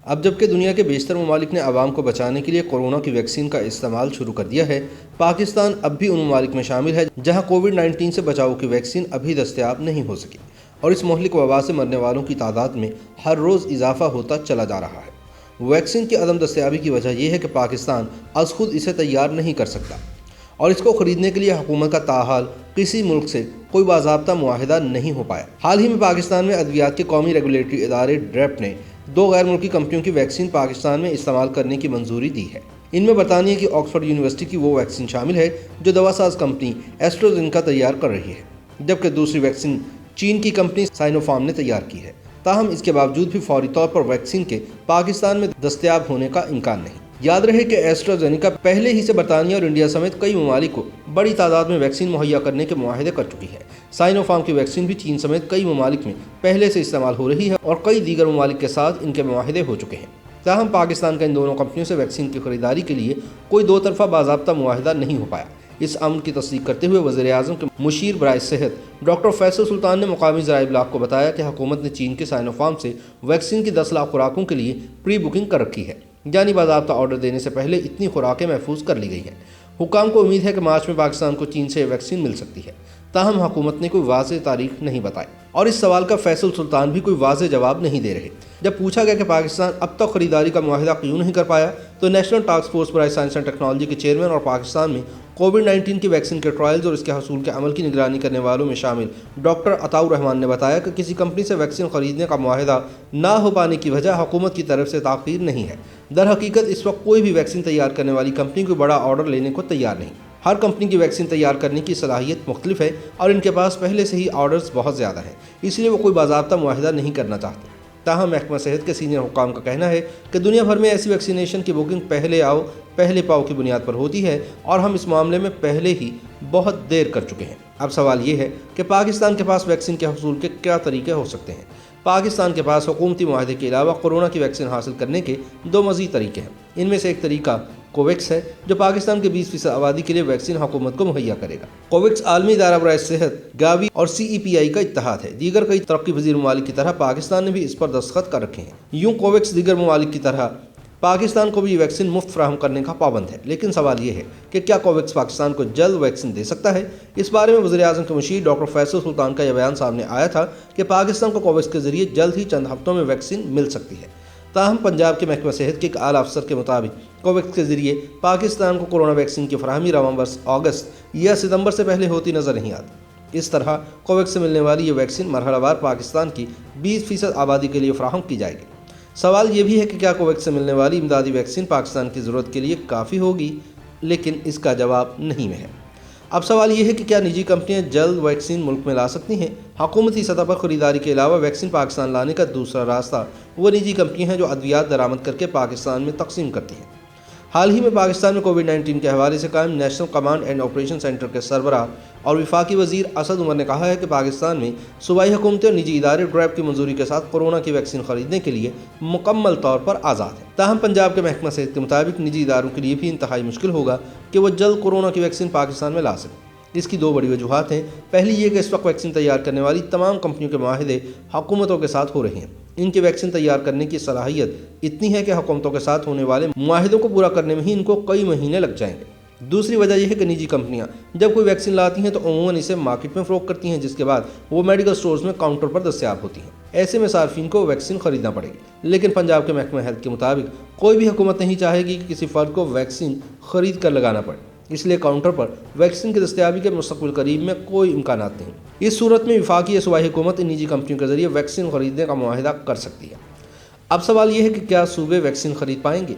اب جبکہ دنیا کے بیشتر ممالک نے عوام کو بچانے کے لیے کورونا کی ویکسین کا استعمال شروع کر دیا ہے، پاکستان اب بھی ان ممالک میں شامل ہے جہاں کووڈ-19 سے بچاؤ کی ویکسین ابھی دستیاب نہیں ہو سکی اور اس مہلک وبا سے مرنے والوں کی تعداد میں ہر روز اضافہ ہوتا چلا جا رہا ہے۔ ویکسین کی عدم دستیابی کی وجہ یہ ہے کہ پاکستان از خود اسے تیار نہیں کر سکتا اور اس کو خریدنے کے لیے حکومت کا تاحال کسی ملک سے کوئی باضابطہ معاہدہ نہیں ہو پایا۔ حال ہی میں پاکستان میں ادویات کے قومی ریگولیٹری ادارے ڈریپ نے 2 غیر ملکی کمپنیوں کی ویکسین پاکستان میں استعمال کرنے کی منظوری دی ہے۔ ان میں برطانیہ کی آکسفورڈ یونیورسٹی کی وہ ویکسین شامل ہے جو دوا ساز کمپنی ایسٹرازینیکا تیار کر رہی ہے، جبکہ دوسری ویکسین چین کی کمپنی سائنوفارم نے تیار کی ہے۔ تاہم اس کے باوجود بھی فوری طور پر ویکسین کے پاکستان میں دستیاب ہونے کا امکان نہیں۔ یاد رہے کہ ایسٹرازینیکا پہلے ہی سے برطانیہ اور انڈیا سمیت کئی ممالک کو بڑی تعداد میں ویکسین مہیا کرنے کے معاہدے کر چکی ہے۔ سائنوفارم کی ویکسین بھی چین سمیت کئی ممالک میں پہلے سے استعمال ہو رہی ہے اور کئی دیگر ممالک کے ساتھ ان کے معاہدے ہو چکے ہیں۔ تاہم پاکستان کا ان دونوں کمپنیوں سے ویکسین کی خریداری کے لیے کوئی 2 طرفہ باضابطہ معاہدہ نہیں ہو پایا۔ اس امر کی تصدیق کرتے ہوئے وزیر اعظم کے مشیر برائے صحت ڈاکٹر فیصل سلطان نے مقامی ذرائع ابلاغ کو بتایا کہ حکومت نے چین کے سائنوفارم سے ویکسین کی 10 لاکھ خوراکوں کے لیے پری بکنگ کر رکھی ہے، یعنی باضابطہ آرڈر دینے سے پہلے اتنی خوراکیں محفوظ کر لی گئی ہیں۔ حکام کو امید ہے کہ مارچ میں پاکستان کو چین سے ویکسین مل سکتی ہے، تاہم حکومت نے کوئی واضح تاریخ نہیں بتائی اور اس سوال کا فیصل سلطان بھی کوئی واضح جواب نہیں دے رہے۔ جب پوچھا گیا کہ پاکستان اب تک خریداری کا معاہدہ کیوں نہیں کر پایا تو نیشنل ٹاسک فورس برائے سائنس اینڈ ٹیکنالوجی کے چیئرمین اور پاکستان میں کووڈ-19 کی ویکسین کے ٹرائلز اور اس کے حصول کے عمل کی نگرانی کرنے والوں میں شامل ڈاکٹر عطاء الرحمان نے بتایا کہ کسی کمپنی سے ویکسین خریدنے کا معاہدہ نہ ہو پانے کی وجہ حکومت کی طرف سے تاخیر نہیں ہے۔ در حقیقت اس وقت کوئی بھی ویکسین تیار کرنے والی کمپنی کوئی بڑا آرڈر لینے کو تیار نہیں۔ ہر کمپنی کی ویکسین تیار کرنے کی صلاحیت مختلف ہے اور ان کے پاس پہلے سے ہی آرڈرز بہت زیادہ ہیں، اس لیے وہ کوئی باضابطہ معاہدہ نہیں کرنا چاہتے۔ تاہم محکمہ صحت کے سینئر حکام کا کہنا ہے کہ دنیا بھر میں ایسی ویکسینیشن کی بکنگ پہلے آؤ پہلے پاؤ کی بنیاد پر ہوتی ہے اور ہم اس معاملے میں پہلے ہی بہت دیر کر چکے ہیں۔ اب سوال یہ ہے کہ پاکستان کے پاس ویکسین کے حصول کے کیا طریقے ہو سکتے ہیں۔ پاکستان کے پاس حکومتی معاہدے کے علاوہ کورونا کی ویکسین حاصل کرنے کے 2 مزید طریقے ہیں۔ ان میں سے ایک طریقہ کوویکس ہے جو پاکستان کے 20% آبادی کے لیے ویکسین حکومت کو مہیا کرے گا۔ کوویکس عالمی ادارہ برائے صحت گاوی اور CEPI کا اتحاد ہے۔ دیگر کئی ترقی پذیر ممالک کی طرح پاکستان نے بھی اس پر دستخط کر رکھے ہیں۔ یوں کوویکس دیگر ممالک کی طرح پاکستان کو بھی ویکسین مفت فراہم کرنے کا پابند ہے، لیکن سوال یہ ہے کہ کیا کوویکس پاکستان کو جلد ویکسین دے سکتا ہے؟ اس بارے میں وزیر اعظم کے مشیر ڈاکٹر فیصل سلطان کا یہ بیان سامنے آیا تھا کہ پاکستان کو کوویکس کے ذریعے جلد ہی چند ہفتوں میں ویکسین مل سکتی ہے۔ تاہم پنجاب کے محکمہ صحت کے ایک اعلیٰ افسر کے مطابق کوویکس کے ذریعے پاکستان کو کورونا ویکسین کی فراہمی رواں برس اگست یا ستمبر سے پہلے ہوتی نظر نہیں آتی۔ اس طرح کوویکس سے ملنے والی یہ ویکسین مرحلہ وار پاکستان کی 20% آبادی کے لیے فراہم کی جائے گی۔ سوال یہ بھی ہے کہ کیا کوویکس سے ملنے والی امدادی ویکسین پاکستان کی ضرورت کے لیے کافی ہوگی، لیکن اس کا جواب نہیں میں ہے۔ اب سوال یہ ہے کہ کیا نجی کمپنیاں جلد ویکسین ملک میں لا سکتی ہیں؟ حکومتی سطح پر خریداری کے علاوہ ویکسین پاکستان لانے کا دوسرا راستہ وہ نجی کمپنیاں ہیں جو ادویات درآمد کر کے پاکستان میں تقسیم کرتی ہیں۔ حال ہی میں پاکستان میں کووڈ-19 کے حوالے سے قائم national command and operation centre کے سربراہ اور وفاقی وزیر اسد عمر نے کہا ہے کہ پاکستان میں صوبائی حکومتیں اور نجی ادارے ڈریپ کی منظوری کے ساتھ کورونا کی ویکسین خریدنے کے لیے مکمل طور پر آزاد ہیں۔ تاہم پنجاب کے محکمہ صحت کے مطابق نجی اداروں کے لیے بھی انتہائی مشکل ہوگا کہ وہ جلد کورونا کی ویکسین پاکستان میں لا سکیں۔ اس کی 2 بڑی وجوہات ہیں۔ پہلی یہ کہ اس وقت ویکسین تیار کرنے والی تمام کمپنیوں کے معاہدے حکومتوں کے ساتھ ہو رہے ہیں۔ ان کی ویکسین تیار کرنے کی صلاحیت اتنی ہے کہ حکومتوں کے ساتھ ہونے والے معاہدوں کو پورا کرنے میں ہی ان کو کئی مہینے لگ جائیں گے۔ دوسری وجہ یہ ہے کہ نجی کمپنیاں جب کوئی ویکسین لاتی ہیں تو عموماً اسے مارکیٹ میں فروخت کرتی ہیں، جس کے بعد وہ میڈیکل سٹورز میں کاؤنٹر پر دستیاب ہوتی ہیں۔ ایسے میں صارفین کو ویکسین خریدنا پڑے گی، لیکن پنجاب کے محکمہ ہیلتھ کے مطابق کوئی بھی حکومت نہیں چاہے گی کہ کسی فرد کو ویکسین خرید کر لگانا پڑے، اس لیے کاؤنٹر پر ویکسین کی دستیابی کے مستقبل قریب میں کوئی امکانات نہیں۔ اس صورت میں وفاقی یا صوبائی حکومت ان نجی کمپنیوں کے ذریعے ویکسین خریدنے کا معاہدہ کر سکتی ہے۔ اب سوال یہ ہے کہ کیا صوبے ویکسین خرید پائیں گے؟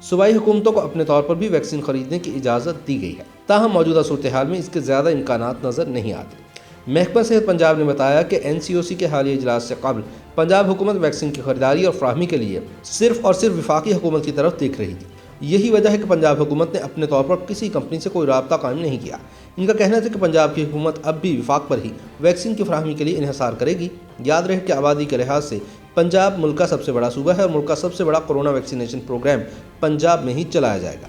صوبائی حکومتوں کو اپنے طور پر بھی ویکسین خریدنے کی اجازت دی گئی ہے، تاہم موجودہ صورتحال میں اس کے زیادہ امکانات نظر نہیں آتے۔ محکمہ صحت پنجاب نے بتایا کہ NCOC کے حالیہ اجلاس سے قبل پنجاب حکومت ویکسین کی خریداری اور فراہمی کے لیے صرف اور صرف وفاقی حکومت کی طرف دیکھ رہی تھی۔ یہی وجہ ہے کہ پنجاب حکومت نے اپنے طور پر کسی کمپنی سے کوئی رابطہ قائم نہیں کیا۔ ان کا کہنا تھا کہ پنجاب کی حکومت اب بھی وفاق پر ہی ویکسین کی فراہمی کے لیے انحصار کرے گی۔ یاد رہے کہ آبادی کے لحاظ سے پنجاب ملک کا سب سے بڑا صوبہ ہے اور ملک کا سب سے بڑا کورونا ویکسینیشن پروگرام پنجاب میں ہی چلایا جائے گا۔